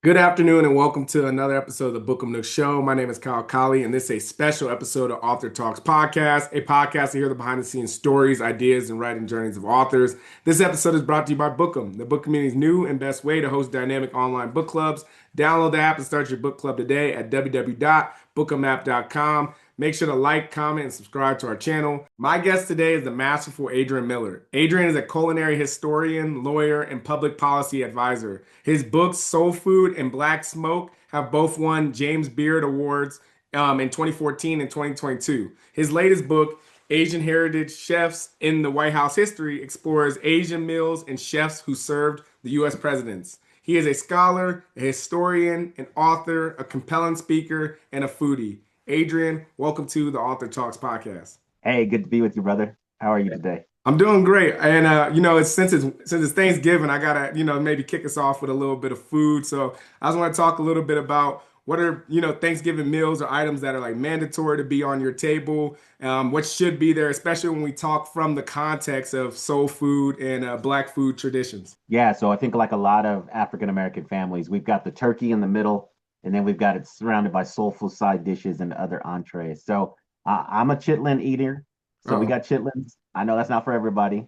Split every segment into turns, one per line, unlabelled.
Good afternoon and welcome to another episode of the Bookum Show. My name is Kyle Colley and this is a special episode of Author Talks Podcast, a podcast to hear the behind the scenes stories, ideas, and writing journeys of authors. This episode is brought to you by Bookum, the book community's new and best way to host dynamic online book clubs. Download the app and start your book club today at www.bookumapp.com. Make sure to like, comment, and subscribe to our channel. My guest today is the masterful Adrian Miller. Adrian is a culinary historian, lawyer, and public policy advisor. His books, Soul Food and Black Smoke, have both won James Beard Awards in 2014 and 2022. His latest book, Asian Heritage Chefs in the White House History, explores Asian meals and chefs who served the U.S. presidents. He is a scholar, a historian, an author, a compelling speaker, and a foodie. Adrian, welcome to the Author Talks podcast.
Hey, good to be with you, brother. How are you today?
I'm doing great, and it's since it's Thanksgiving, I gotta maybe kick us off with a little bit of food. So I just want to talk a little bit about what are Thanksgiving meals or items that are like mandatory to be on your table. What should be there, especially when we talk from the context of soul food and Black food traditions.
Yeah, so I think like a lot of African American families, we've got the turkey in the middle, and then we've got it surrounded by soulful side dishes and other entrees. So I'm a chitlin eater. So we
Oh,
got chitlins. I know that's not for everybody.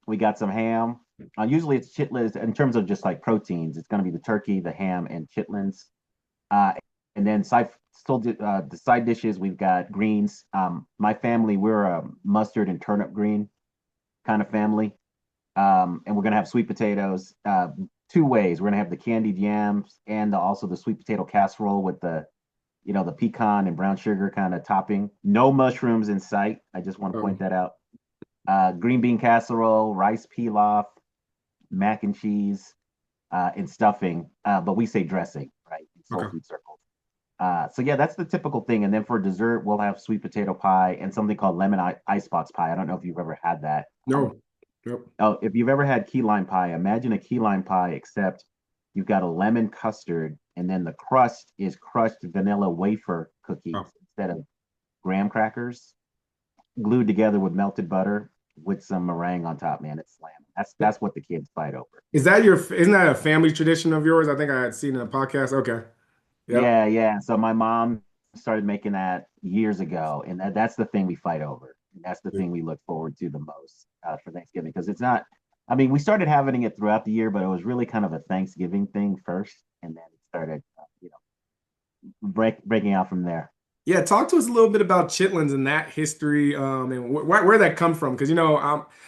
We got some ham. Usually it's chitlins in terms of just like proteins. It's going to be the turkey, the ham, and chitlins. Uh, and then the side dishes, we've got greens. My family, we're a mustard and turnip green kind of family. And we're gonna have sweet potatoes two ways. We're gonna have the candied yams and also the sweet potato casserole with the pecan and brown sugar kind of topping. No mushrooms in sight. I just want to
oh,
point that out. Green bean casserole, rice pilaf, mac and cheese, and stuffing. But we say dressing, right? In soul
okay.
food circles. So yeah, that's the typical thing. And then for dessert, we'll have sweet potato pie and something called lemon icebox pie. I don't know if you've ever had that.
No, yep.
Oh, if you've ever had key lime pie, imagine a key lime pie, except you've got a lemon custard, and then the crust is crushed vanilla wafer cookies
Oh.
instead of graham crackers glued together with melted butter with some meringue on top, man. It's slam. That's what the kids fight over.
Isn't that a family tradition of yours? I think I had seen in a podcast. Okay. Yep.
Yeah, yeah. So my mom started making that years ago, and that's the thing we fight over. That's the thing we look forward to the most for Thanksgiving because it's not. I mean, we started having it throughout the year, but it was really kind of a Thanksgiving thing first, and then it started, breaking out from there.
Yeah, talk to us a little bit about chitlins and that history, and where that come from. Because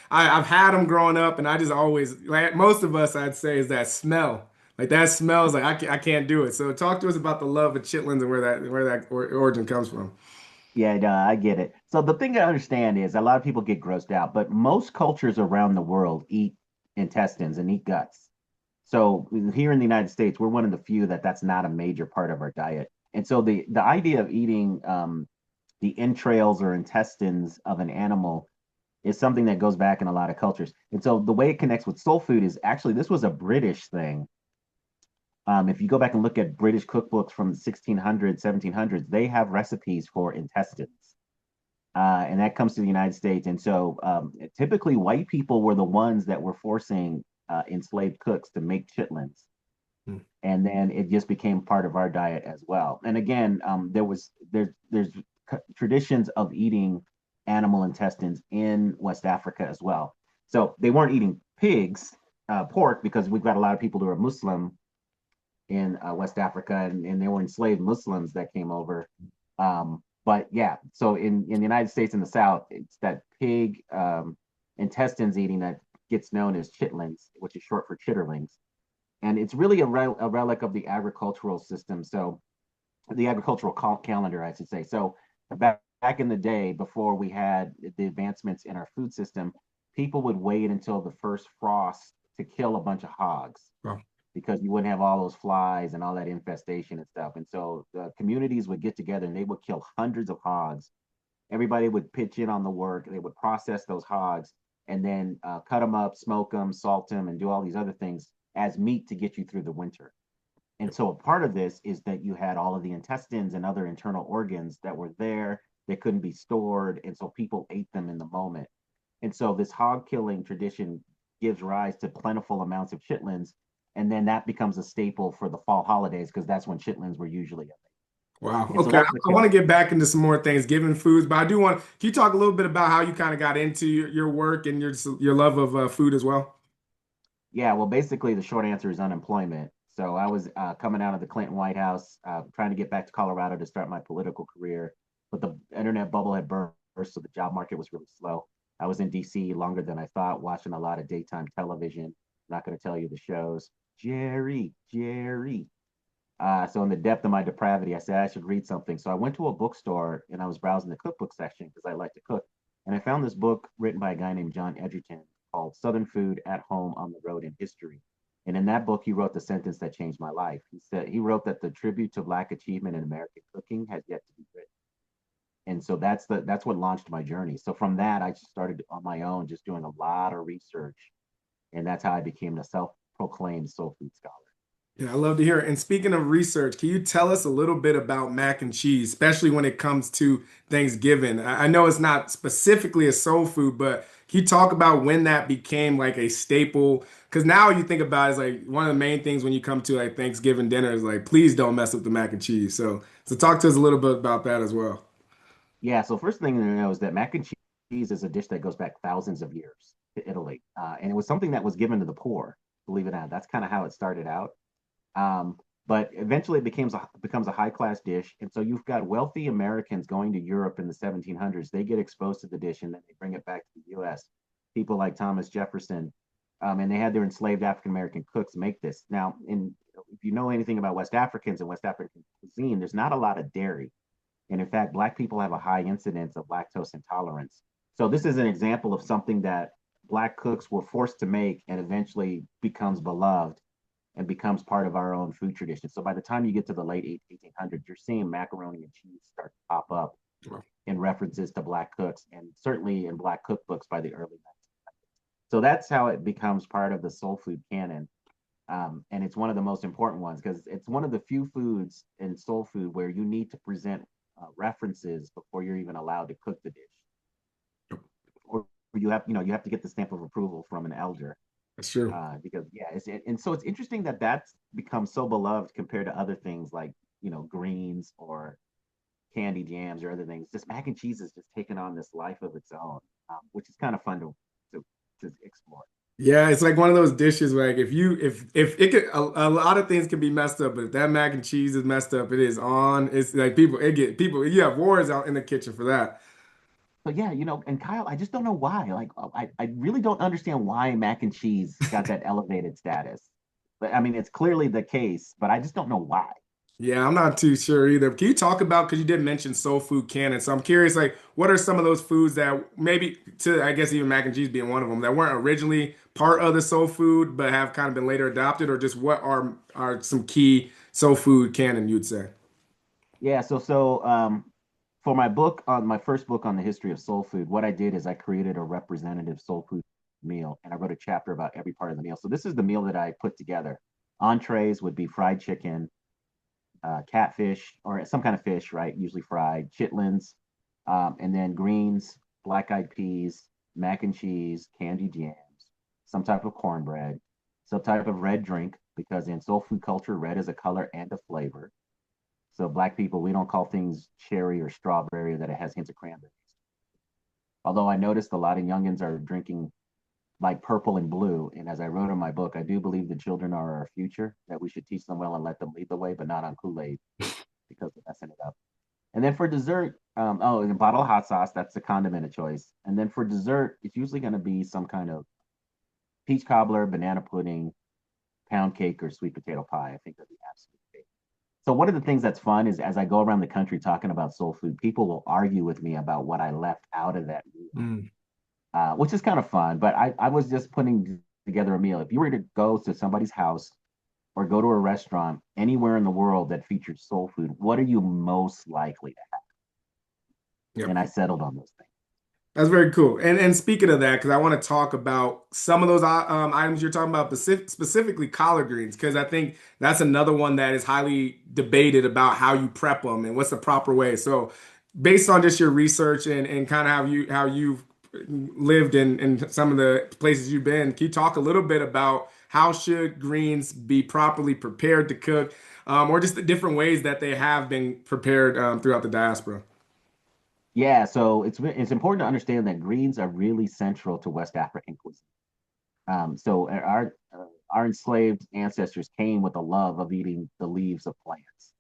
I've had them growing up, and I just always like most of us, I'd say, is that smell. Like that smells like I can't do it. So talk to us about the love of chitlins and where that origin comes from.
Yeah, no, I get it. So the thing to understand is a lot of people get grossed out, but most cultures around the world eat intestines and eat guts. So here in the United States, we're one of the few that's not a major part of our diet. And so the idea of eating the entrails or intestines of an animal is something that goes back in a lot of cultures. And so the way it connects with soul food is actually this was a British thing. If you go back and look at British cookbooks from the 1600s, 1700s, they have recipes for intestines. And that comes to the United States. And so typically white people were the ones that were forcing enslaved cooks to make chitlins.
Hmm.
And then it just became part of our diet as well. And again, there's traditions of eating animal intestines in West Africa as well. So they weren't eating pigs, pork, because we've got a lot of people who are Muslim in West Africa, and they were enslaved Muslims that came over. But yeah, so in the United States in the South, it's that pig intestines eating that gets known as chitlins, which is short for chitterlings. And it's really a relic of the agricultural system. So the agricultural calendar, I should say. So back in the day, before we had the advancements in our food system, people would wait until the first frost to kill a bunch of hogs
Wow.
because you wouldn't have all those flies and all that infestation and stuff. And so the communities would get together and they would kill hundreds of hogs. Everybody would pitch in on the work. They would process those hogs and then cut them up, smoke them, salt them, and do all these other things as meat to get you through the winter. And so a part of this is that you had all of the intestines and other internal organs that were there. They couldn't be stored. And so people ate them in the moment. And so this hog killing tradition gives rise to plentiful amounts of chitlins And then that becomes a staple for the fall holidays because that's when chitlins were usually.
Wow.
And so
Okay.
that's the
I want to get back into some more Thanksgiving foods, but I do want, can you talk a little bit about how you kind of got into your work and your love of food as well?
Yeah, well, basically, the short answer is unemployment. So I was coming out of the Clinton White House, trying to get back to Colorado to start my political career, but the internet bubble had burst, so the job market was really slow. I was in DC longer than I thought, watching a lot of daytime television. Not going to tell you the shows. Jerry, Jerry. So in the depth of my depravity, I said I should read something. So I went to a bookstore and I was browsing the cookbook section because I like to cook. And I found this book written by a guy named John Edgerton called Southern Food at Home, on the Road, in History. And in that book, he wrote the sentence that changed my life. He wrote that the tribute to Black achievement in American cooking has yet to be written. And so that's what launched my journey. So from that, I just started on my own, just doing a lot of research. And that's how I became the self-proclaimed soul food scholar.
Yeah, I love to hear it. And speaking of research, can you tell us a little bit about mac and cheese, especially when it comes to Thanksgiving? I know it's not specifically a soul food, but can you talk about when that became like a staple? Because now you think about it, it's like one of the main things when you come to like Thanksgiving dinner is like, please don't mess with the mac and cheese. So talk to us a little bit about that as well.
Yeah, so first thing to know is that mac and cheese is a dish that goes back thousands of years to Italy. And it was something that was given to the poor, believe it or not. That's kind of how it started out. Um, but eventually it becomes a high class dish. And so you've got wealthy Americans going to Europe in the 1700s. They get exposed to the dish and then they bring it back to the US. People like Thomas Jefferson, and they had their enslaved African American cooks make this. Now, if you know anything about West Africans and West African cuisine, there's not a lot of dairy. And in fact, Black people have a high incidence of lactose intolerance. So this is an example of something that Black cooks were forced to make and eventually becomes beloved and becomes part of our own food tradition. So by the time you get to the late 1800s, you're seeing macaroni and cheese start to pop up in references to Black cooks and certainly in Black cookbooks by the early 1900s. So that's how it becomes part of the soul food canon. And it's one of the most important ones because it's one of the few foods in soul food where you need to present references before you're even allowed to cook the dish, or you have to get the stamp of approval from an elder.
That's true.
Because yeah, and so it's interesting that that's become so beloved compared to other things like greens or candy jams or other things. Just mac and cheese has just taken on this life of its own, which is kind of fun to explore.
Yeah, it's like one of those dishes where like if it could a lot of things can be messed up, but if that mac and cheese is messed up, it is on. It's like people you have wars out in the kitchen for that.
So yeah, and Kyle, I just don't know why. Like, I really don't understand why mac and cheese got that elevated status. But I mean, it's clearly the case, but I just don't know why.
Yeah, I'm not too sure either. Can you talk about, because you did mention soul food canon, so I'm curious, like, what are some of those foods that maybe, to I guess even mac and cheese being one of them, that weren't originally part of the soul food but have kind of been later adopted, or just what are some key soul food canon you'd say?
Yeah, so for my first book on the history of soul food, what I did is I created a representative soul food meal and I wrote a chapter about every part of the meal. So this is the meal that I put together. Entrees would be fried chicken, catfish, or some kind of fish, right? Usually fried, chitlins, and then greens, black eyed peas, mac and cheese, candy jams, some type of cornbread, some type of red drink, because in soul food culture, red is a color and a flavor. So Black people, we don't call things cherry or strawberry that it has hints of cranberries. Although I noticed a lot of youngins are drinking like purple and blue. And as I wrote in my book, I do believe the children are our future, that we should teach them well and let them lead the way, but not on Kool-Aid because they're messing it up. And then for dessert, and a bottle of hot sauce, that's the condiment of choice. And then for dessert, it's usually going to be some kind of peach cobbler, banana pudding, pound cake, or sweet potato pie. I think that'd be absolute favorite. So one of the things that's fun is as I go around the country talking about soul food, people will argue with me about what I left out of that meal,
Mm.
which is kind of fun. But I was just putting together a meal. If you were to go to somebody's house or go to a restaurant anywhere in the world that featured soul food, what are you most likely to have?
Yep.
And I settled on those things.
That's very cool. And speaking of that, because I want to talk about some of those items you're talking about, specifically collard greens, because I think that's another one that is highly debated about how you prep them and what's the proper way. So, based on just your research and kind of how you've lived in some of the places you've been, can you talk a little bit about how should greens be properly prepared to cook, or just the different ways that they have been prepared throughout the diaspora.
Yeah, so it's important to understand that greens are really central to West African cuisine. So our enslaved ancestors came with a love of eating the leaves of plants.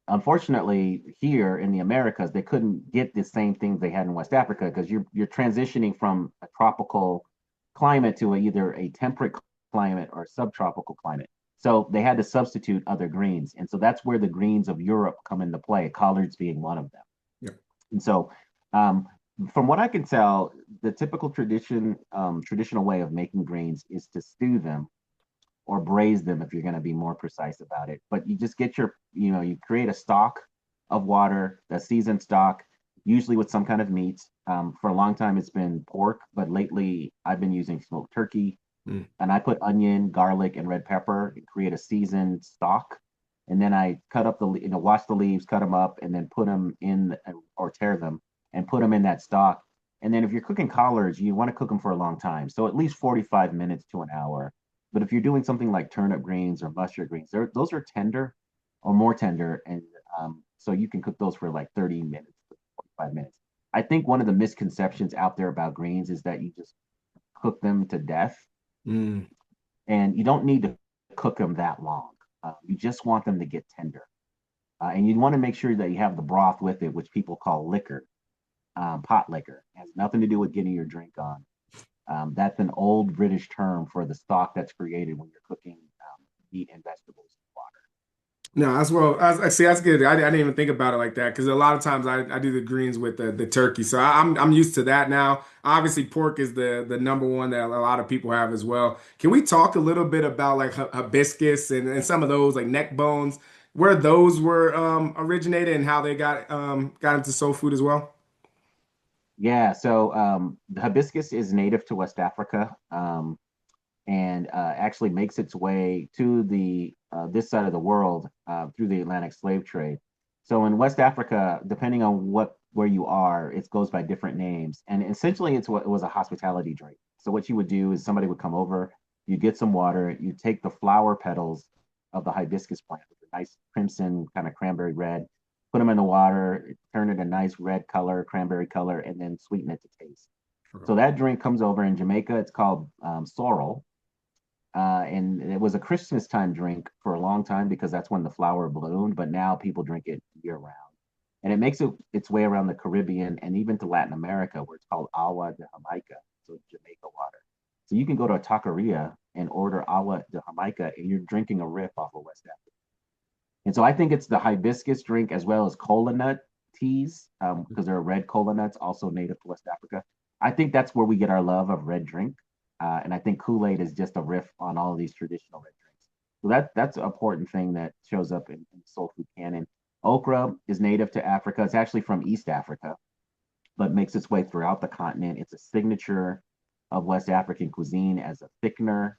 Unfortunately, here in the Americas, they couldn't get the same things they had in West Africa because you're transitioning from a tropical climate to either a temperate climate or a subtropical climate. So they had to substitute other greens, and so that's where the greens of Europe come into play. Collards being one of them.
Yeah.
And so, um, from what I can tell, the typical traditional way of making greens is to stew them or braise them if you're going to be more precise about it. But you just get you create a stock of water, a seasoned stock, usually with some kind of meat. For a long time, it's been pork, but lately I've been using smoked turkey.
Mm.
And I put onion, garlic, and red pepper and create a seasoned stock. And then I cut up wash the leaves, cut them up, and then put them in or tear them and put them in that stock. And then if you're cooking collards, you want to cook them for a long time. So at least 45 minutes to an hour. But if you're doing something like turnip greens or mustard greens, those are tender or more tender. And so you can cook those for like 30 minutes, 45 minutes. I think one of the misconceptions out there about greens is that you just cook them to death.
Mm.
And you don't need to cook them that long. You just want them to get tender. And you want to make sure that you have the broth with it, which people call liquor, pot liquor. It has nothing to do with getting your drink on. That's an old British term for the stock that's created when you're cooking meat and vegetables in water.
No, as well. I see. That's good. I didn't even think about it like that because a lot of times I do the greens with the turkey, so I'm used to that now. Obviously, pork is the number one that a lot of people have as well. Can we talk a little bit about like hibiscus and some of those like neck bones, where those were originated and how they got into soul food as well?
Yeah, so the hibiscus is native to West Africa. And actually makes its way to the this side of the world through the Atlantic slave trade. So in West Africa, depending on where you are, it goes by different names. And essentially, it was a hospitality drink. So what you would do is somebody would come over, you get some water, you take the flower petals of the hibiscus plant, with a nice crimson kind of cranberry red, put them in the water, turn it a nice red color, cranberry color, and then sweeten it to taste.
Okay.
So that drink comes over in Jamaica. It's called sorrel, and it was a Christmas time drink for a long time because that's when the flower bloomed. But now people drink it year round, and it makes its way around the Caribbean and even to Latin America, where it's called agua de Jamaica, so Jamaica water. So you can go to a taqueria and order agua de Jamaica, and you're drinking a riff off of West Africa. And so I think it's the hibiscus drink as well as cola nut teas, because there are red cola nuts also native to West Africa. I think that's where we get our love of red drink. And I think Kool-Aid is just a riff on all of these traditional red drinks. So that's an important thing that shows up in soul food canon. Okra is native to Africa. It's actually from East Africa, but makes its way throughout the continent. It's a signature of West African cuisine as a thickener.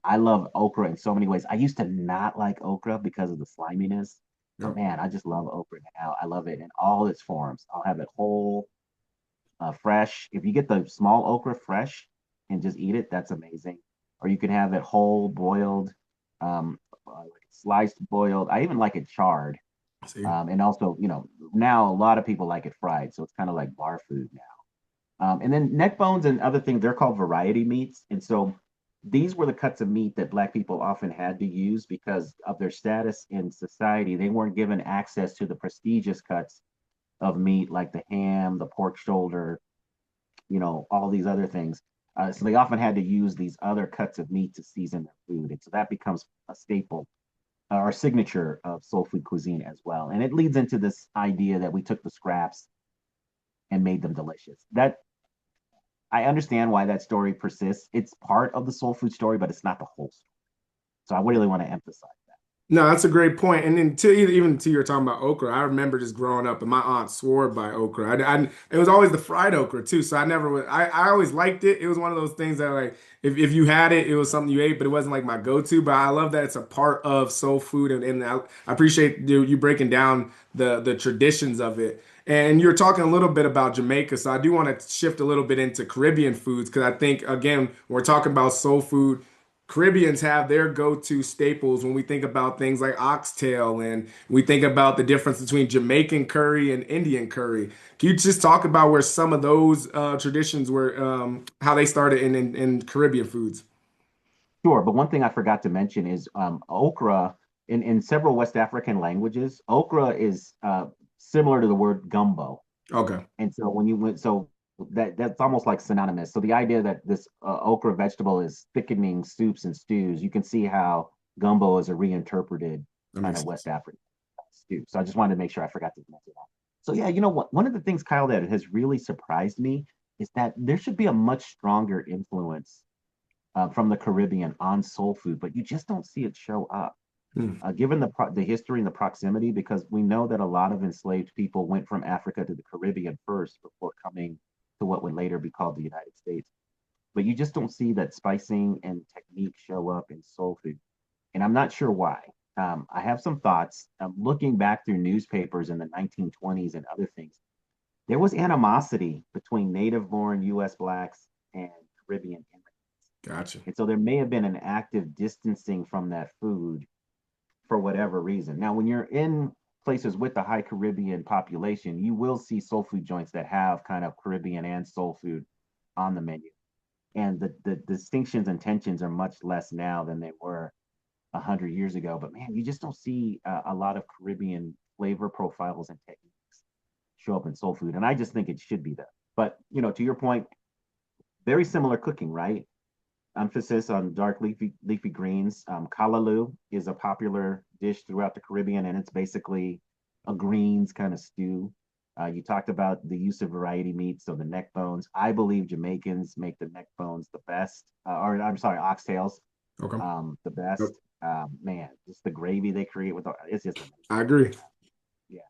I love okra in so many ways. I used to not like okra because of the sliminess, but
Yep.
man, I just love okra now. I love it in all its forms. I'll have it whole, fresh. If you get the small okra fresh and just eat it, that's amazing. Or you can have it whole, boiled, like sliced, boiled. I even like it charred.
See.
And also, now a lot of people like it fried, so it's kind of like bar food now. And then neck bones and other things, they're called variety meats. And so these were the cuts of meat that Black people often had to use because of their status in society. They weren't given access to the prestigious cuts of meat like the ham, the pork shoulder, all these other things. So they often had to use these other cuts of meat to season their food. And so that becomes a staple or signature of soul food cuisine as well. And it leads into this idea that we took the scraps and made them delicious. That I understand why that story persists. It's part of the soul food story, but it's not the whole story. So I really want to emphasize that.
No, that's a great point. And then even to you're talking about okra, I remember just growing up and my aunt swore by okra. It was always the fried okra too. So I never would, I always liked it. It was one of those things that like, if you had it, it was something you ate, but it wasn't like my go-to. But I love that it's a part of soul food. And I appreciate you breaking down the traditions of it. And you're talking a little bit about Jamaica. So I do want to shift a little bit into Caribbean foods because I think, again, when we're talking about soul food, Caribbeans have their go-to staples when we think about things like oxtail and we think about the difference between Jamaican curry and Indian curry. Can you just talk about where some of those traditions were, how they started in Caribbean foods?
Sure, but one thing I forgot to mention is okra in several West African languages. Okra is similar to the word gumbo,
Okay.
and so when you went, so that's almost like synonymous. So the idea that this okra vegetable is thickening soups and stews, you can see how gumbo is a reinterpreted
That
kind
makes
of
sense.
West African stew. So I just wanted to make sure I forgot to mention that. So yeah, you know what? One of the things, Kyle, that has really surprised me is that there should be a much stronger influence from the Caribbean on soul food, but you just don't see it show up.
Hmm.
Given the history and the proximity, because we know that a lot of enslaved people went from Africa to the Caribbean first before coming to what would later be called the United States. But you just don't see that spicing and technique show up in soul food, and I'm not sure why. I have some thoughts. Looking back through newspapers in the 1920s and other things, there was animosity between native-born U.S. blacks and Caribbean immigrants.
Gotcha.
And so there may have been an active distancing from that food for whatever reason. Now, when you're in places with a high Caribbean population, you will see soul food joints that have kind of Caribbean and soul food on the menu. And the distinctions and tensions are much less now than they were 100 years ago. But man, you just don't see a lot of Caribbean flavor profiles and techniques show up in soul food. And I just think it should be there. But, to your point, very similar cooking, right? Emphasis on dark leafy greens. Kalaloo is a popular dish throughout the Caribbean, and it's basically a greens kind of stew. You talked about the use of variety meats, so the neck bones. I believe Jamaicans make the neck bones the best, or I'm sorry, oxtails,
Okay.
the
Yep.
best. Man, just the gravy they create it's just amazing.
I agree.
Yeah.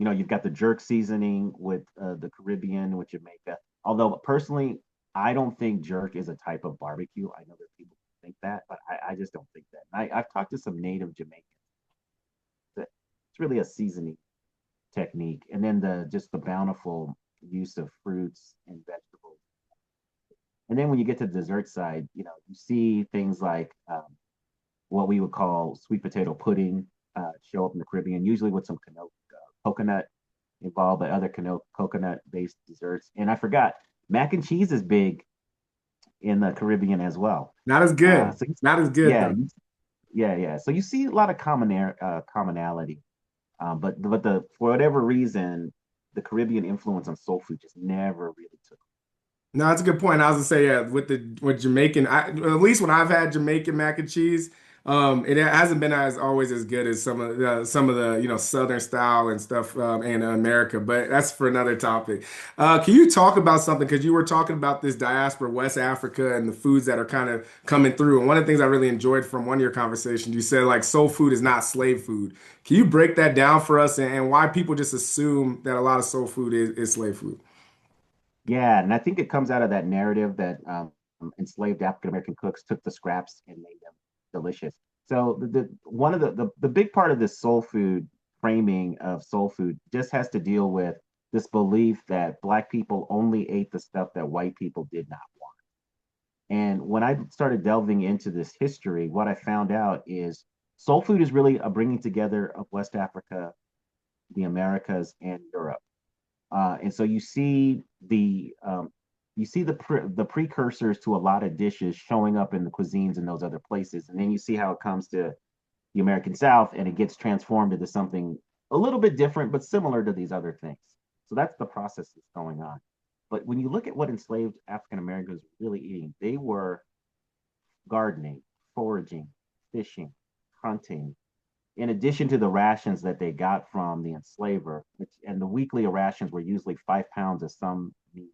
You've got the jerk seasoning with the Caribbean, with Jamaica. Although personally, I don't think jerk is a type of barbecue. I know that people think that, but I just don't think that. And I've talked to some native Jamaicans that it's really a seasoning technique, and then the bountiful use of fruits and vegetables. And then when you get to the dessert side, you see things like what we would call sweet potato pudding show up in the Caribbean, usually with some coconut involved, but other coconut based desserts. And I forgot, mac and cheese is big in the Caribbean as well.
Not as good.
So
Not as good
yeah,
though.
yeah. So you see a lot of commonality, but for whatever reason, the Caribbean influence on soul food just never really took.
No, that's a good point. I was gonna say, yeah, with Jamaican, at least when I've had Jamaican mac and cheese, it hasn't been as always as good as some of the Southern style and stuff in America. But that's for another topic. Can you talk about something? Because you were talking about this diaspora, West Africa, and the foods that are kind of coming through. And one of the things I really enjoyed from one of your conversations, you said like soul food is not slave food. Can you break that down for us and why people just assume that a lot of soul food is slave food?
Yeah, and I think it comes out of that narrative that enslaved African American cooks took the scraps and made them delicious. So one of the big part of this soul food framing of soul food just has to deal with this belief that Black people only ate the stuff that white people did not want. And when I started delving into this history, what I found out is soul food is really a bringing together of West Africa, the Americas, and Europe. And so you see the precursors to a lot of dishes showing up in the cuisines in those other places, and then you see how it comes to the American South and it gets transformed into something a little bit different but similar to these other things. So that's the process that's going on. But when you look at what enslaved African Americans were really eating, they were gardening, foraging, fishing, hunting, in addition to the rations that they got from the enslaver, and the weekly rations were usually 5 pounds of some meat,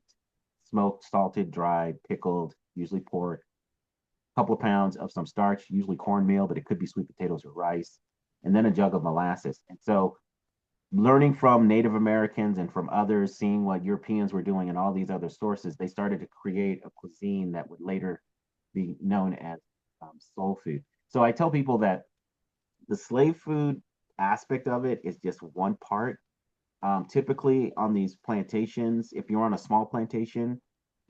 smoked, salted, dried, pickled, usually pork, a couple of pounds of some starch, usually cornmeal, but it could be sweet potatoes or rice, and then a jug of molasses. And so, learning from Native Americans and from others, seeing what Europeans were doing and all these other sources, they started to create a cuisine that would later be known as soul food. So I tell people that the slave food aspect of it is just one part. Typically on these plantations, if you're on a small plantation,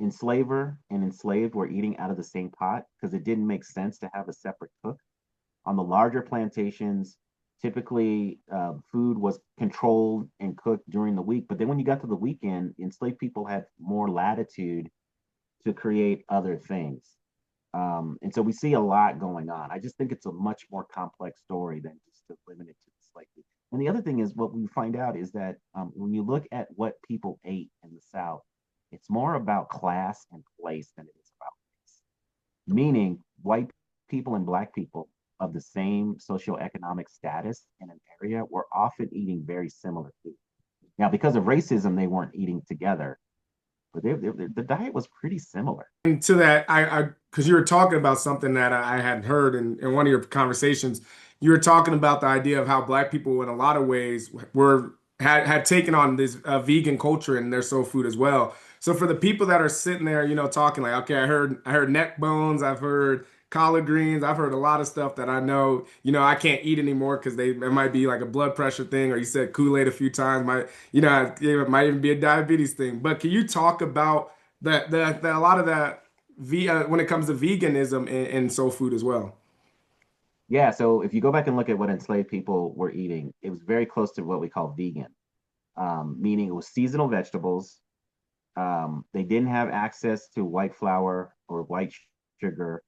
enslaver and enslaved were eating out of the same pot because it didn't make sense to have a separate cook. On the larger plantations, typically food was controlled and cooked during the week. But then when you got to the weekend, enslaved people had more latitude to create other things. And so we see a lot going on. I just think it's a much more complex story than just to limit it to the slave. And the other thing is what we find out is that when you look at what people ate in the South, it's more about class and place than it is about race. Meaning white people and black people of the same socioeconomic status in an area were often eating very similar food. Now, because of racism, they weren't eating together, but the diet was pretty similar.
And to that, because you were talking about something that I had heard in one of your conversations, you were talking about the idea of how Black people, in a lot of ways, had taken on this vegan culture in their soul food as well. So for the people that are sitting there, talking like, okay, I heard neck bones, I've heard collard greens, I've heard a lot of stuff that I know, I can't eat anymore because it might be like a blood pressure thing, or you said Kool-Aid a few times, it might even be a diabetes thing. But can you talk about that a lot of that when it comes to veganism in soul food as well?
Yeah, so if you go back and look at what enslaved people were eating, it was very close to what we call vegan, meaning it was seasonal vegetables. They didn't have access to white flour or white sugar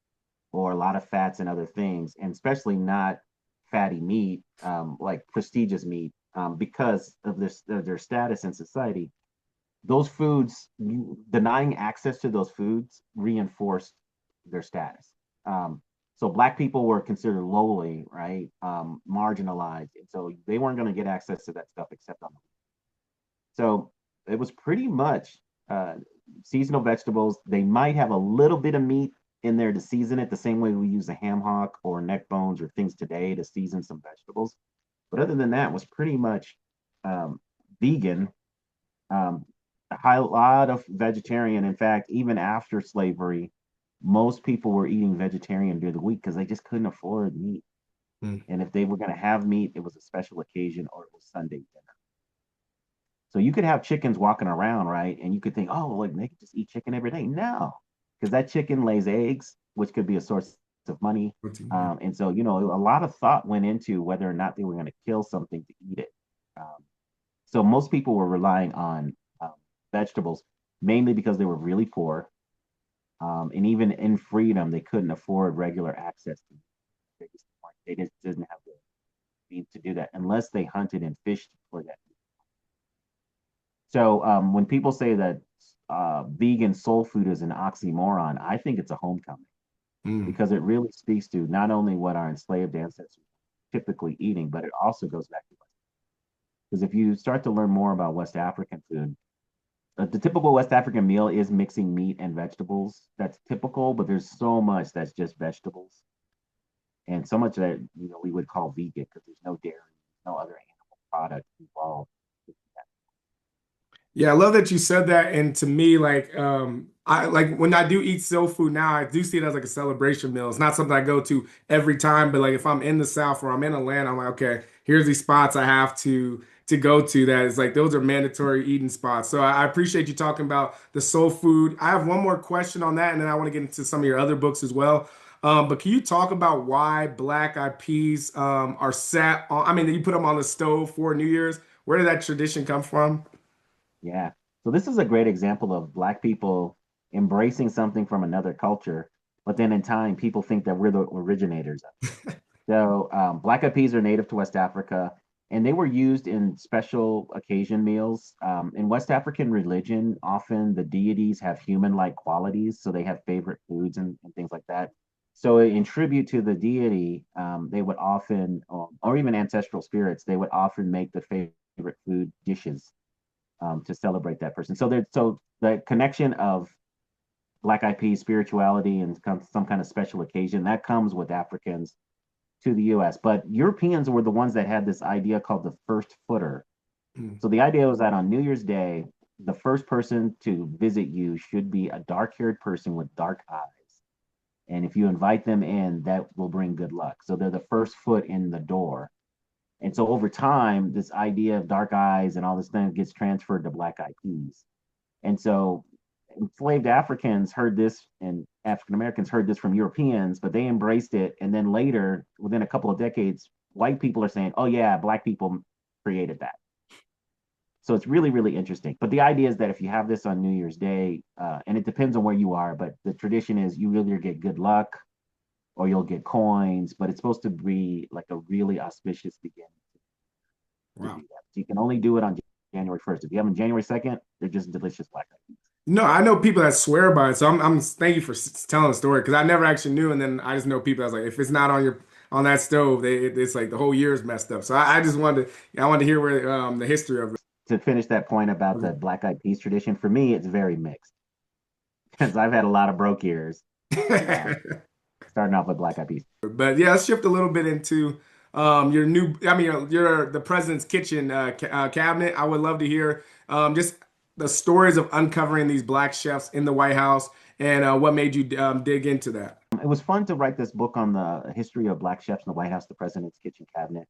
or a lot of fats and other things, and especially not fatty meat, like prestigious meat, because of their status in society. Those foods, denying access to those foods reinforced their status. So black people were considered lowly, right? Marginalized. And so they weren't going to get access to that stuff except on the so it was pretty much uh, seasonal vegetables. They might have a little bit of meat in there to season it, the same way we use a ham hock or neck bones or things today to season some vegetables. But other than that, it was pretty much vegan. Um, a high lot of vegetarian. In fact, even after slavery, most people were eating vegetarian during the week because they just couldn't afford meat.
Hmm.
And if they were going to have meat, it was a special occasion or it was Sunday dinner. So you could have chickens walking around, right? And you could think, oh, like they could just eat chicken every day. No, because that chicken lays eggs, which could be a source of money. And so, a lot of thought went into whether or not they were going to kill something to eat it. Um, so most people were relying on vegetables mainly because they were really poor. And even in freedom, they couldn't afford regular access to. They just didn't have the means to do that unless they hunted and fished for that. So when people say that vegan soul food is an oxymoron, I think it's a homecoming
Mm.
because it really speaks to not only what our enslaved ancestors were typically eating, but it also goes back to because if you start to learn more about West African food, the typical West African meal is mixing meat and vegetables. That's typical, but there's so much that's just vegetables, and so much that we would call vegan because there's no dairy, no other animal product involved.
Yeah, I love that you said that. And to me, I like when I do eat soul food now, I do see it as like a celebration meal. It's not something I go to every time, but like if I'm in the South or I'm in Atlanta, I'm like, okay, here's these spots I have to go to that is like those are mandatory eating spots. So I appreciate you talking about the soul food. I have one more question on that, and then I want to get into some of your other books as well. But can you talk about why black eyed peas are sat on, I mean, you put them on the stove for New Year's. Where did that tradition come from?
Yeah. So this is a great example of Black people embracing something from another culture, but then in time, people think that we're the originators of it. So black eyed peas are native to West Africa, and they were used in special occasion meals. In West African religion, often the deities have human-like qualities, so they have favorite foods and things like that. So in tribute to the deity, they would often, or even ancestral spirits, they would often make the favorite food dishes to celebrate that person. So the connection of Black Eyed Peas spirituality and some kind of special occasion that comes with Africans to the U.S. But Europeans were the ones that had this idea called the first footer.
Mm.
So the idea was that on New Year's Day, the first person to visit you should be a dark-haired person with dark eyes. And if you invite them in, that will bring good luck. So they're the first foot in the door. And so over time, this idea of dark eyes and all this thing gets transferred to black eyed peas. And so enslaved Africans heard this, and African Americans heard this from Europeans, but they embraced it. And then later, within a couple of decades, white people are saying, "Oh yeah, black people created that." So it's really, really interesting. But the idea is that if you have this on New Year's Day, and it depends on where you are, but the tradition is you either get good luck or you'll get coins, but it's supposed to be like a really auspicious beginning to
Wow.
do that. So you can only do it on January 1st. If you have them January 2nd, they're just delicious black eyed peas.
No, I know people that swear by it, so I'm thank you for telling the story because I never actually knew, and then I just know people that's like, if it's not on your on that stove, it's like the whole year is messed up. So I just wanted I wanted to hear where the history of
To finish that point about the black eyed peas tradition, for me, it's very mixed because I've had a lot of broke years, uh,
it.
starting off with black eyed peas.
But yeah, let's shift a little bit into your new, I mean, your the president's kitchen cabinet. I would love to hear just the stories of uncovering these black chefs in the White House and what made you dig into that.
It was fun to write this book on the history of black chefs in the White House, the president's kitchen cabinet,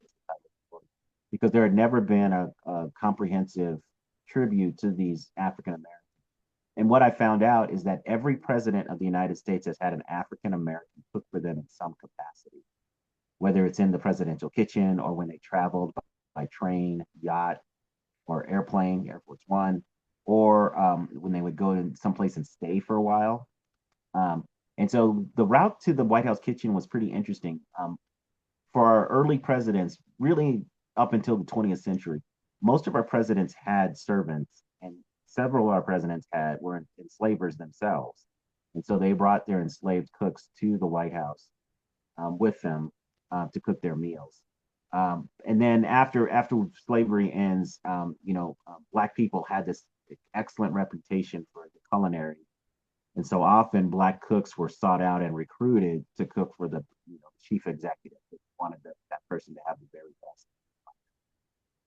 because there had never been a comprehensive tribute to these African Americans. And what I found out is that every president of the United States has had an African American cook for them in some capacity, whether it's in the presidential kitchen or when they traveled by train, yacht, or airplane, Air Force One, or when they would go to someplace and stay for a while. Um, and so the route to the White House kitchen was pretty interesting. For our early presidents, really up until the 20th century, most of our presidents had servants, and several of our presidents were enslavers themselves. And so they brought their enslaved cooks to the White House with them to cook their meals. And then after slavery ends, Black people had this excellent reputation for the culinary, and so often Black cooks were sought out and recruited to cook for the chief executive. They wanted that person to have the very best.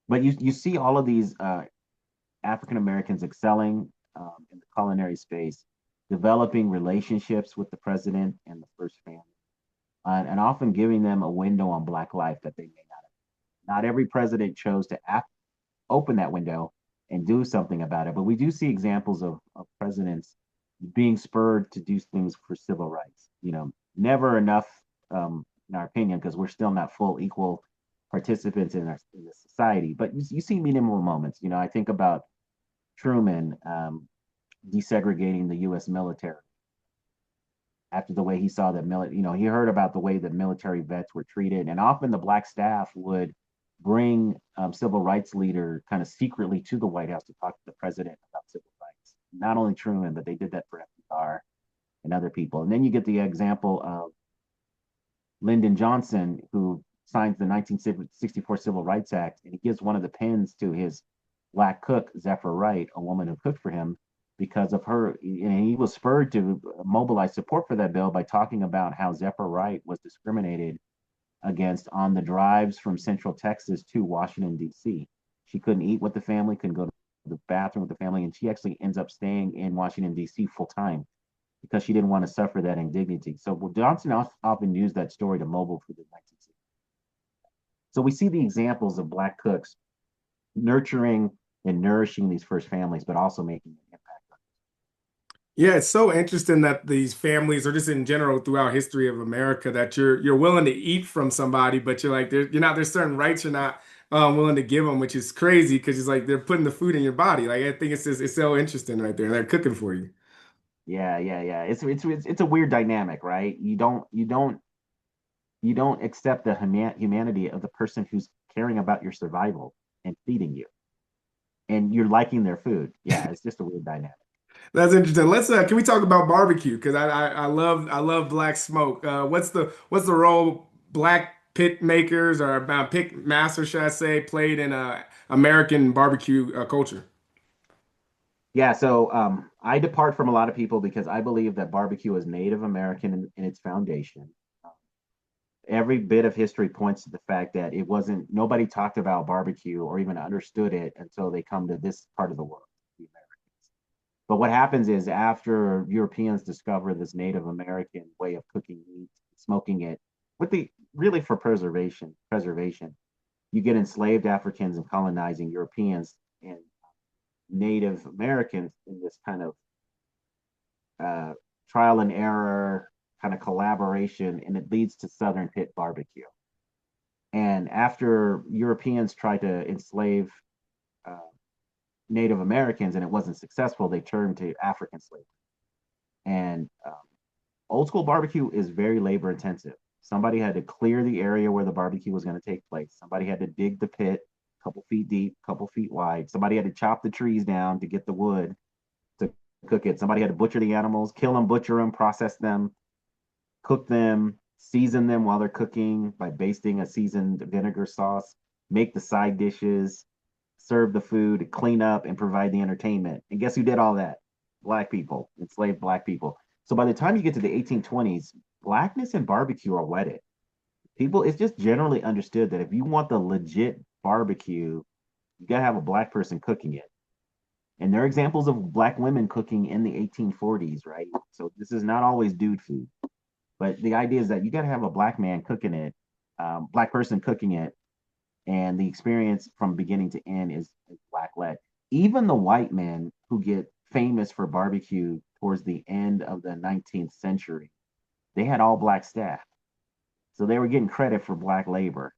But you see all of these African Americans excelling in the culinary space, developing relationships with the president and the first family, and often giving them a window on Black life that they may not have. Not every president chose to open that window and do something about it, but we do see examples of presidents being spurred to do things for civil rights. Never enough, in our opinion, because we're still not full equal participants in the society. But you see minimal moments. I think about Truman desegregating the U.S. military after the way he saw that he heard about the way that military vets were treated, and often the Black staff would bring civil rights leader kind of secretly to the White House to talk to the president about civil rights. Not only Truman, but they did that for FDR and other people. And then you get the example of Lyndon Johnson, who signs the 1964 Civil Rights Act, and he gives one of the pens to his Black cook, Zephyr Wright, a woman who cooked for him, because of her. And he was spurred to mobilize support for that bill by talking about how Zephyr Wright was discriminated against on the drives from Central Texas to Washington, D.C. She couldn't eat with the family, couldn't go to the bathroom with the family, and she actually ends up staying in Washington, D.C. full time because she didn't want to suffer that indignity. So Johnson often used that story to mobile for the 1960s. So we see the examples of Black cooks nurturing and nourishing these first families, but also making an impact.
Yeah, it's so interesting that these families, or just in general throughout history of America, that you're willing to eat from somebody, but you're like you're not there's certain rights you're not willing to give them, which is crazy because it's like they're putting the food in your body. Like I think it's so interesting right there. They're cooking for you.
Yeah. It's a weird dynamic, right? You don't accept the humanity of the person who's caring about your survival and feeding you, and you're liking their food. Yeah, it's just a weird dynamic.
That's interesting. Let's can we talk about barbecue? Because I love black smoke. What's the role black pit makers or pit masters, should I say, played in American barbecue culture?
Yeah, so I depart from a lot of people because I believe that barbecue is Native American in its foundation. Every bit of history points to the fact that it wasn't nobody talked about barbecue or even understood it until they come to this part of the world, the Americans. But what happens is after Europeans discover this Native American way of cooking meat, smoking it, with the really for preservation, you get enslaved Africans and colonizing Europeans and Native Americans in this kind of uh, trial and error kind of collaboration, and it leads to Southern pit barbecue. And after Europeans tried to enslave uh, Native Americans and it wasn't successful, they turned to African slavery. And old school barbecue is very labor intensive. Somebody had to clear the area where the barbecue was going to take place. Somebody had to dig the pit a couple feet deep, a couple feet wide. Somebody had to chop the trees down to get the wood to cook it. Somebody had to butcher the animals, kill them, butcher them, process them, cook them, season them while they're cooking by basting a seasoned vinegar sauce, make the side dishes, serve the food, clean up, and provide the entertainment. And guess who did all that? Black people, enslaved Black people. So by the time you get to the 1820s, Blackness and barbecue are wedded. People, it's just generally understood that if you want the legit barbecue, you gotta have a Black person cooking it. And there are examples of Black women cooking in the 1840s, right? So this is not always dude food. But the idea is that you got to have a Black man cooking it, Black person cooking it, and the experience from beginning to end is Black led. Even the white men who get famous for barbecue towards the end of the 19th century, they had all Black staff, so they were getting credit for Black labor.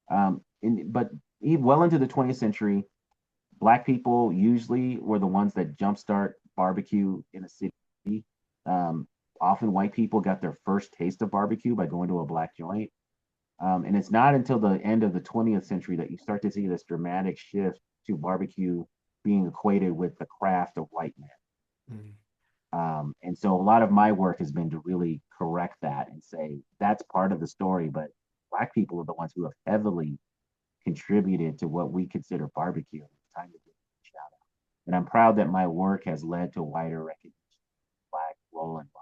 But well into the 20th century, Black people usually were the ones that jumpstart barbecue in a city. Um, Often white people got their first taste of barbecue by going to a Black joint. And it's not until the end of the 20th century that you start to see this dramatic shift to barbecue being equated with the craft of white men.
Mm.
And so a lot of my work has been to really correct that and say that's part of the story, but Black people are the ones who have heavily contributed to what we consider barbecue. It's time to give a shout out. And I'm proud that my work has led to wider recognition of Black role in barbecue.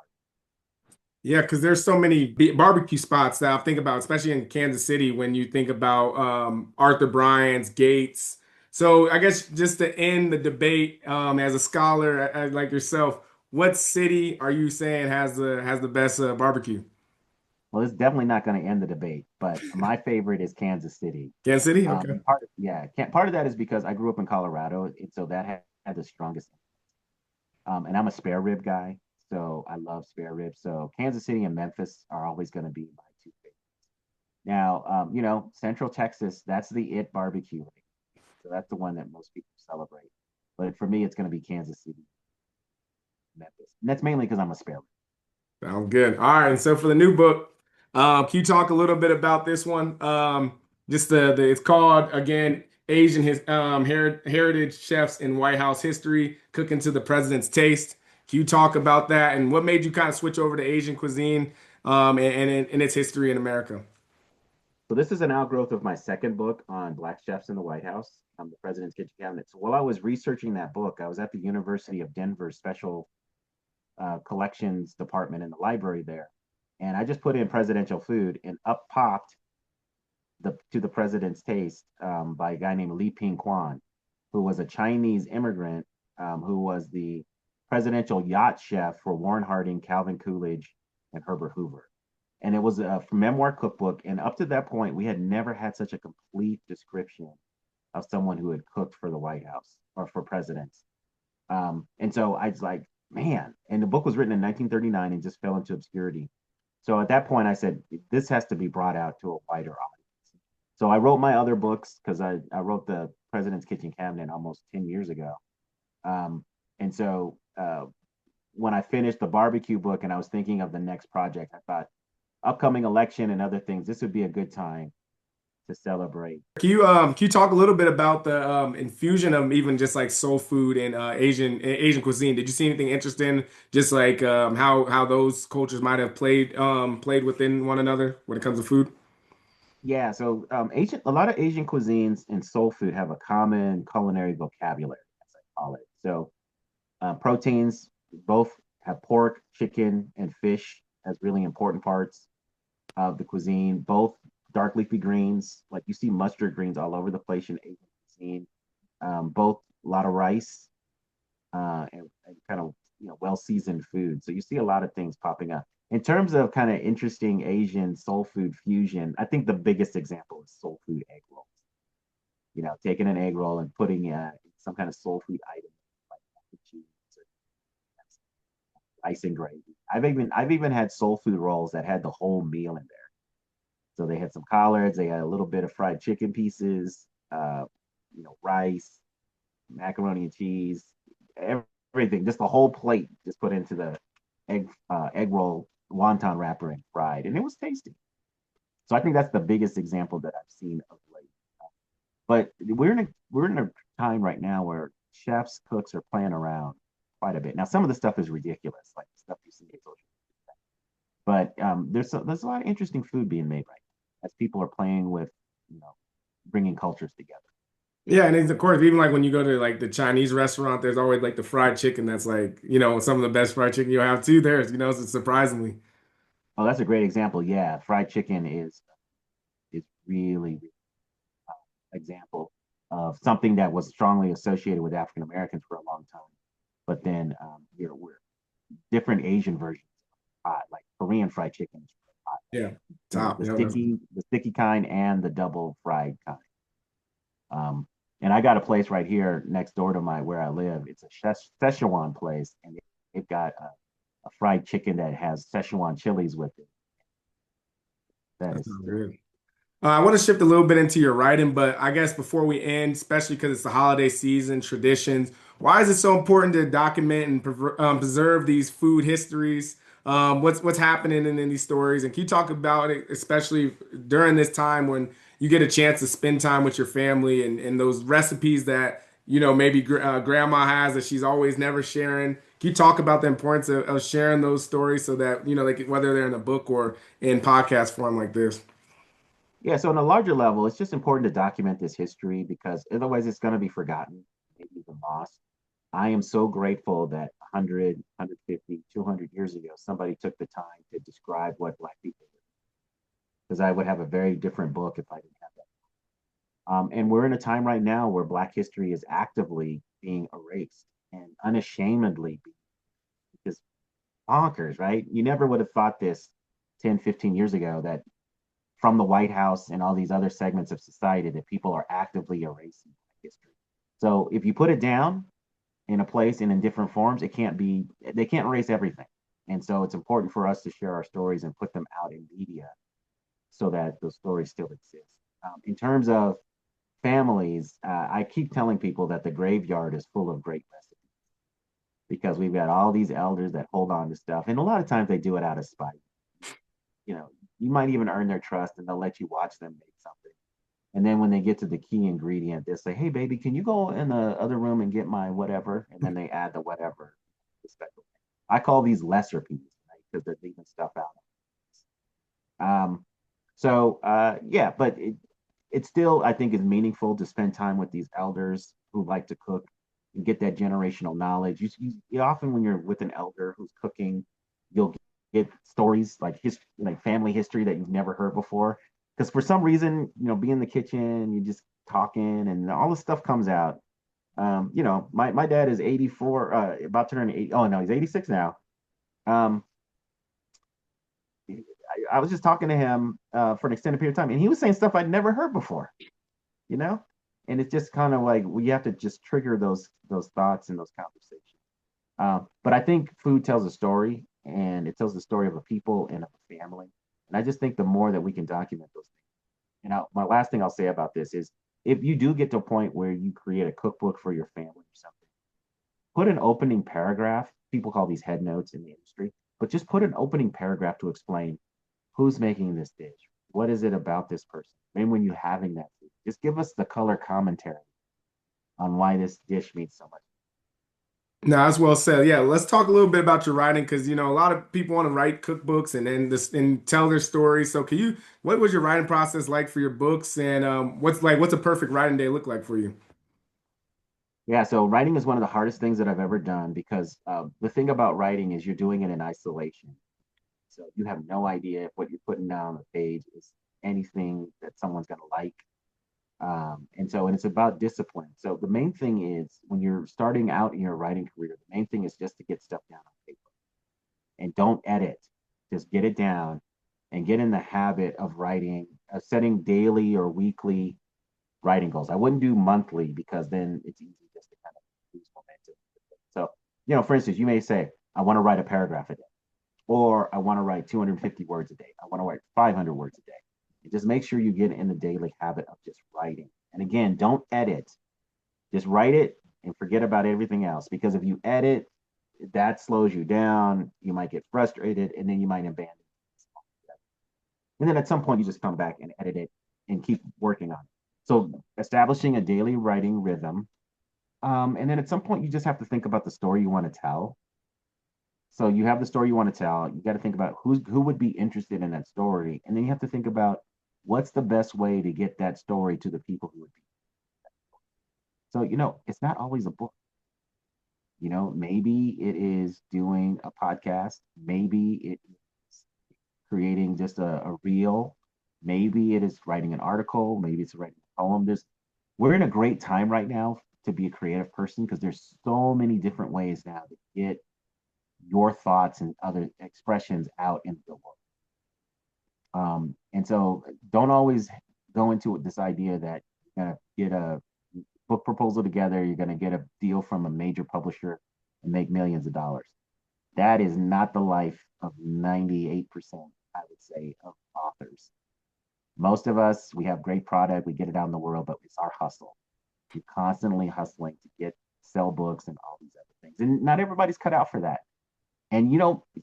Yeah, because there's so many barbecue spots that I think about, especially in Kansas City when you think about Arthur Bryant's, Gates. So I guess just to end the debate, as a scholar like yourself, what city are you saying has the best barbecue?
Well, it's definitely not going to end the debate, but my favorite is Kansas City.
Kansas City? Okay.
Part of that is because I grew up in Colorado, and so that had the strongest. And I'm a spare rib guy, so I love spare ribs. So Kansas City and Memphis are always going to be my two favorites. Now, Central Texas, that's the it barbecue. So that's the one that most people celebrate. But for me, it's going to be Kansas City, Memphis. And that's mainly because I'm a spare rib.
Sounds good. All right. And so for the new book, can you talk a little bit about this one? Just the it's called again Asian heritage chefs in White House history, cooking to the president's taste. Can you talk about that and what made you kind of switch over to Asian cuisine and its history in America?
So this is an outgrowth of my second book on Black chefs in the White House, the President's Kitchen Cabinet. So while I was researching that book, I was at the University of Denver's special collections department in the library there, and I just put in presidential food, and up popped the To the President's Taste by a guy named Li Ping Quan, who was a Chinese immigrant who was the presidential yacht chef for Warren Harding, Calvin Coolidge, and Herbert Hoover. And it was a memoir cookbook. And up to that point, we had never had such a complete description of someone who had cooked for the White House or for presidents. And so I was like, man, and the book was written in 1939 and just fell into obscurity. So at that point, I said, this has to be brought out to a wider audience. So I wrote my other books because I wrote the President's Kitchen Cabinet almost 10 years ago. And so when I finished the barbecue book and I was thinking of the next project, I thought, upcoming election and other things, this would be a good time to celebrate.
Can you talk a little bit about the infusion of even just like soul food and Asian cuisine? Did you see anything interesting? Just like how those cultures might have played within one another when it comes to food?
Yeah, so a lot of Asian cuisines and soul food have a common culinary vocabulary, as I call it. So proteins both have pork, chicken, and fish as really important parts of the cuisine. Both dark leafy greens, like you see mustard greens all over the place in Asian cuisine. Both a lot of rice and kind of well seasoned food. So you see a lot of things popping up. In terms of kind of interesting Asian soul food fusion, I think the biggest example is soul food egg rolls. Taking an egg roll and putting some kind of soul food item like cheese. rice and gravy. I've even had soul food rolls that had the whole meal in there. So they had some collards, they had a little bit of fried chicken pieces, rice, macaroni and cheese, everything, just the whole plate, just put into the egg roll wonton wrapper and fried, and it was tasty. So I think that's the biggest example that I've seen of late. But we're in a time right now where chefs, cooks are playing around quite a bit. Now, some of the stuff is ridiculous, like the stuff you see on social media. But there's a lot of interesting food being made right now as people are playing with, bringing cultures together.
Yeah, and of course, even like when you go to like the Chinese restaurant, there's always like the fried chicken that's like, some of the best fried chicken you'll have too there, so surprisingly.
Oh, that's a great example. Yeah, fried chicken is really example of something that was strongly associated with African Americans for a long time. But then we're different Asian versions of hot, like Korean fried chicken is hot.
Yeah.
You know,
Top. That's
the sticky kind and the double fried kind. And I got a place right here next door to where I live. It's a Szechuan place, and they've got a fried chicken that has Szechuan chilies with it. That
that's
is
good. I want to shift a little bit into your writing, but I guess before we end, especially because it's the holiday season, traditions, why is it so important to document and preserve these food histories? What's happening in these stories, and can you talk about it, especially during this time when you get a chance to spend time with your family and those recipes that maybe grandma has that she's always never sharing? Can you talk about the importance of sharing those stories so that whether they're in a book or in podcast form like this?
Yeah, so on a larger level, it's just important to document this history because otherwise it's going to be forgotten, maybe even lost. I am so grateful that 100, 150, 200 years ago, somebody took the time to describe what Black people did, because I would have a very different book if I didn't have that. And we're in a time right now where Black history is actively being erased and unashamedly just bonkers, right? You never would have thought this 10, 15 years ago that from the White House and all these other segments of society that people are actively erasing history. So if you put it down in a place and in different forms, they can't erase everything. And so it's important for us to share our stories and put them out in media so that those stories still exist. In terms of families, I keep telling people that the graveyard is full of great recipes because we've got all these elders that hold on to stuff. And a lot of times they do it out of spite. You know, you might even earn their trust and they'll let you watch them make something. And then when they get to the key ingredient, they'll say, "Hey, baby, can you go in the other room and get my whatever?" And then they add the whatever, the special thing. I call these lesser pieces, right? Because they're leaving stuff out. Yeah, but it still, I think, is meaningful to spend time with these elders who like to cook and get that generational knowledge. You often, when you're with an elder who's cooking, you'll get stories like like family history that you've never heard before. Because for some reason, be in the kitchen, you just talking, and all this stuff comes out. My dad is 84, about to turn 80. Oh no, he's 86 now. Um, I was just talking to him for an extended period of time, and he was saying stuff I'd never heard before. You know, and it's just kind of like we have to just trigger those thoughts and those conversations. But I think food tells a story, and it tells the story of a people and of a family. And I just think the more that we can document those things. My last thing I'll say about this is if you do get to a point where you create a cookbook for your family or something, put an opening paragraph. People call these head notes in the industry, but just put an opening paragraph to explain who's making this dish. What is it about this person? And when you're having that food, just give us the color commentary on why this dish means so much.
No, that's well said. Yeah, let's talk a little bit about your writing because a lot of people want to write cookbooks and tell their stories. So, what was your writing process like for your books, and what's a perfect writing day look like for you?
Yeah, so writing is one of the hardest things that I've ever done because the thing about writing is you're doing it in isolation. So you have no idea if what you're putting down on the page is anything that someone's going to like. And it's about discipline. So the main thing is when you're starting out in your writing career, the main thing is just to get stuff down on paper and don't edit. Just get it down and get in the habit of writing, setting daily or weekly writing goals. I wouldn't do monthly because then it's easy just to kind of lose momentum. So, for instance, you may say, I want to write a paragraph a day, or I want to write 250 words a day. I want to write 500 words a day. And just make sure you get in the daily habit of just writing. And again, don't edit. Just write it and forget about everything else. Because if you edit, that slows you down. You might get frustrated, and then you might abandon it. And then at some point, you just come back and edit it and keep working on it. So establishing a daily writing rhythm. And then at some point, you just have to think about the story you want to tell. So you have the story you want to tell. You got to think about who would be interested in that story, and then you have to think about what's the best way to get that story to the people who would be. So it's not always a book. Maybe it is doing a podcast. Maybe it is creating just a reel. Maybe it is writing an article. Maybe it's writing a poem. We're in a great time right now to be a creative person because there's so many different ways now to get your thoughts and other expressions out into the world. And so don't always go into this idea that you're going to get a book proposal together, you're going to get a deal from a major publisher and make millions of dollars. That is not the life of 98%, I would say, of authors. Most of us, we have great product, we get it out in the world, but it's our hustle. You're constantly hustling to sell books and all these other things. And not everybody's cut out for that. And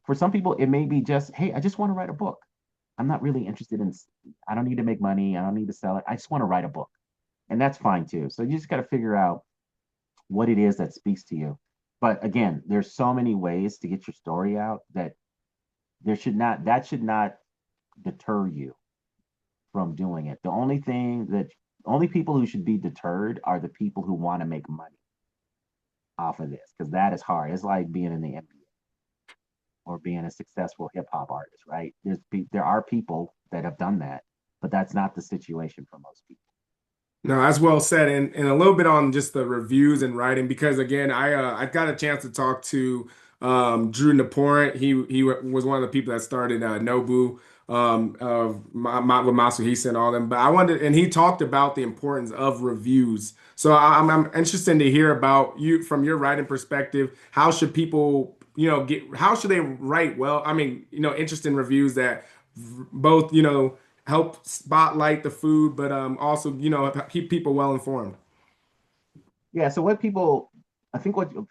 for some people, it may be just, hey, I just want to write a book. I'm not really interested I don't need to make money. I don't need to sell it. I just want to write a book. And that's fine too. So you just got to figure out what it is that speaks to you. But again, there's so many ways to get your story out that that should not deter you from doing it. The only people who should be deterred are the people who want to make money off of this, because that is hard. It's like being in the NBA or being a successful hip hop artist, right? There are people that have done that, but that's not the situation for most people.
No, that's well said, and a little bit on just the reviews and writing because again, I got a chance to talk to Drew Naporent. He was one of the people that started Nobu of with Masahisa and all them. But I wanted, and he talked about the importance of reviews. So I'm interested to hear about you from your writing perspective. How should people how should they write well? I mean, interesting reviews that both help spotlight the food, but also keep people well informed.
Yeah. So I think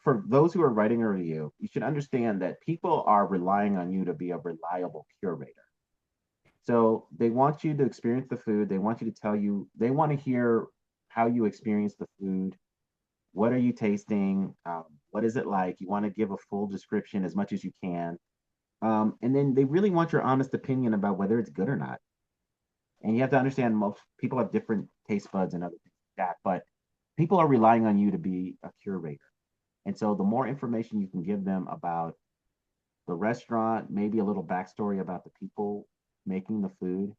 for those who are writing a review, you should understand that people are relying on you to be a reliable curator. So they want you to experience the food. They want you to they want to hear how you experience the food. What are you tasting? What is it like? You want to give a full description as much as you can. And then they really want your honest opinion about whether it's good or not. And you have to understand most people have different taste buds and other things like that, but people are relying on you to be a curator. And so the more information you can give them about the restaurant, maybe a little backstory about the people making the food,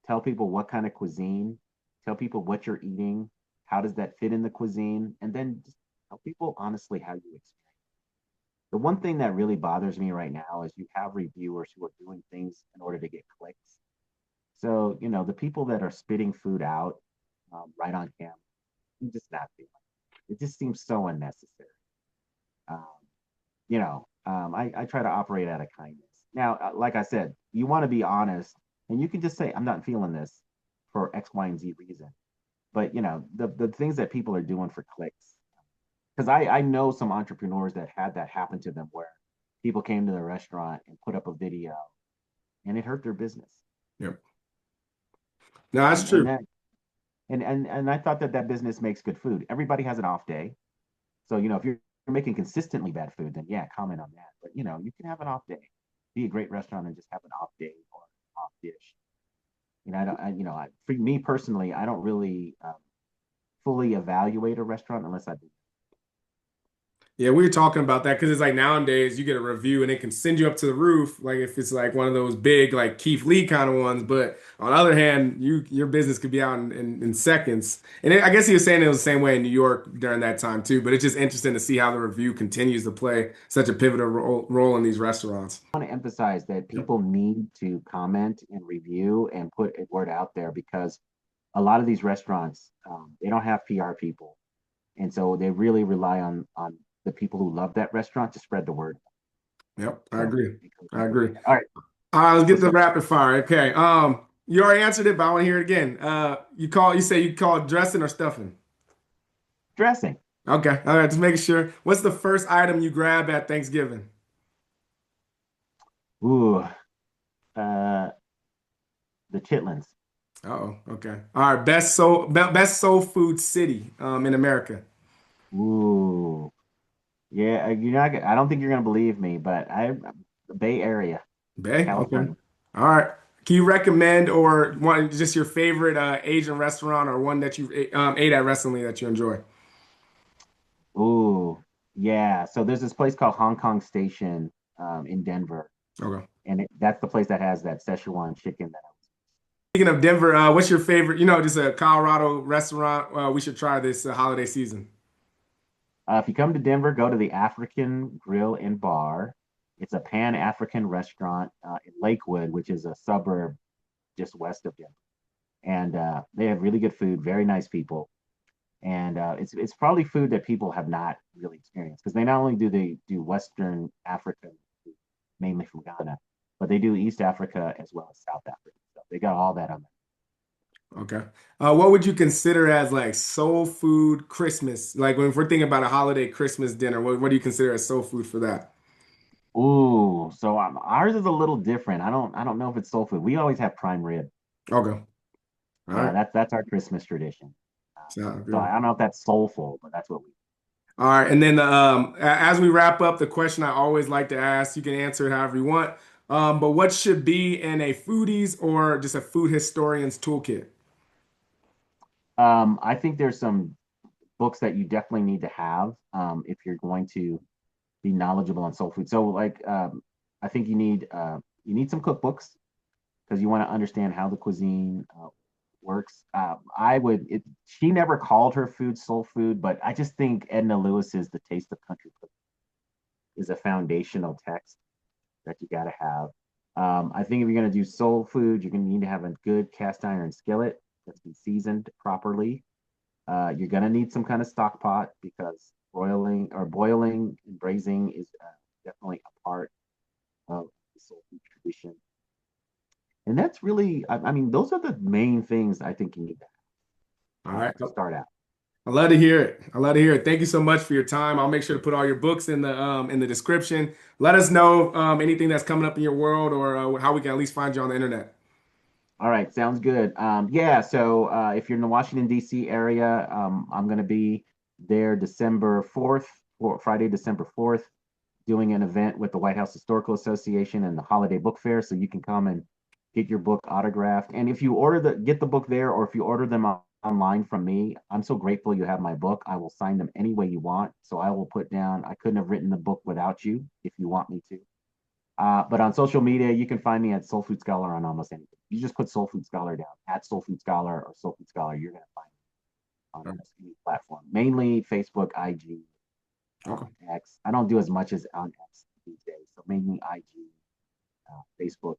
tell people what kind of cuisine, tell people what you're eating, how does that fit in the cuisine, and then just tell people honestly how you experience. The one thing that really bothers me right now is you have reviewers who are doing things in order to get clicks. So, the people that are spitting food out right on camera, I'm just not feeling it. It just seems so unnecessary. Um, I try to operate out of kindness. Now, like I said, you want to be honest, and you can just say, I'm not feeling this for X, Y, and Z reason. But, the things that people are doing for clicks, because I know some entrepreneurs that had that happen to them where people came to the restaurant and put up a video and it hurt their business.
Yep. No, that's
And, and
true.
that and I thought that business makes good food. Everybody has an off day. So, if you're making consistently bad food, then yeah, comment on that. But, you can have an off day, be a great restaurant and just have an off day or off dish. I don't, for me personally, I don't really fully evaluate a restaurant unless I do.
Yeah, we were talking about that because it's like nowadays you get a review and it can send you up to the roof, like if it's like one of those big like Keith Lee kind of ones. But on the other hand, your business could be out in seconds. And I guess he was saying it was the same way in New York during that time too. But it's just interesting to see how the review continues to play such a pivotal role in these restaurants.
I want to emphasize that people need to comment and review and put a word out there because a lot of these restaurants, they don't have PR people. And so they really rely on the people who love that restaurant to spread the word.
Yep, I
So
agree.
it goes
I
into
agree.
all right.
All right, let's get
What's
the
up?
rapid fire. Okay. You already answered it, but I want to hear it again. You say you call it dressing or stuffing.
Dressing.
Okay. All right, just making sure. What's the first item you grab at Thanksgiving?
Ooh, uh, the chitlins.
Oh, okay. All right, best soul food city in America.
Ooh, yeah. You're not. I don't think you're gonna believe me, but the Bay Area,
Bay. Okay.
California.
All right. Can you recommend or one just your favorite Asian restaurant or one that you ate at recently that you enjoy?
Ooh, yeah. So there's this place called Hong Kong Station in Denver,
Okay.
and that's the place that has that Szechuan chicken that
Speaking of Denver, what's your favorite? Just a Colorado restaurant. We should try this holiday season.
If you come to Denver, go to the African Grill and Bar. It's a Pan-African restaurant in Lakewood, which is a suburb just west of Denver. And they have really good food, very nice people. And it's probably food that people have not really experienced because they not only do they do Western African food, mainly from Ghana, but they do East Africa as well as South Africa. So they got all that on there.
Okay. What would you consider as like soul food Christmas? Like when if we're thinking about a holiday Christmas dinner, what do you consider as soul food for that?
Ooh, so ours is a little different. I don't know if it's soul food. We always have prime rib.
Okay. All
Yeah,
right.
that's our Christmas tradition.
Sounds
So
good.
I don't know if that's soulful, but that's what we.
All right. And then as we wrap up, the question I always like to ask, you can answer it however you want. But what should be in a foodies or just a food historian's toolkit?
I think there's some books that you definitely need to have if you're going to be knowledgeable on soul food. So like I think you need some cookbooks because you want to understand how the cuisine works. She never called her food soul food, but I just think Edna Lewis's The Taste of Country Cooking is a foundational text that you got to have. I think if you're going to do soul food, you're going to need to have a good cast iron skillet that's been seasoned properly. You're going to need some kind of stock pot because boiling and braising is definitely a part of the soul food tradition. And that's really, I mean, those are the main things I think you need
All right.
to start out.
I love to hear it. I love to hear it. Thank you so much for your time. I'll make sure to put all your books in the description. Let us know anything that's coming up in your world or how we can at least find you on the internet.
All right, sounds good. Yeah, so if you're in the Washington, D.C. area, I'm going to be there December 4th, or Friday, December 4th, doing an event with the White House Historical Association and the Holiday Book Fair. So you can come and get your book autographed. And if you get the book there, or if you order them online from me, I'm so grateful you have my book. I will sign them any way you want. So I will put down, I couldn't have written the book without you if you want me to. But on social media, you can find me at Soul Food Scholar on almost anything. You just put Soul Food Scholar down at Soul Food Scholar or Soul Food Scholar, you're going to find me on almost any platform, mainly Facebook, IG,
Okay.
X. I don't do as much as on X these days, so mainly IG, Facebook.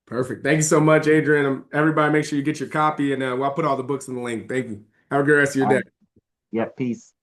Perfect. Thank you so much, Adrian. Everybody, make sure you get your copy, and I'll put all the books in the link. Thank you. Have a good rest of your
All right.
day.
Yeah, peace.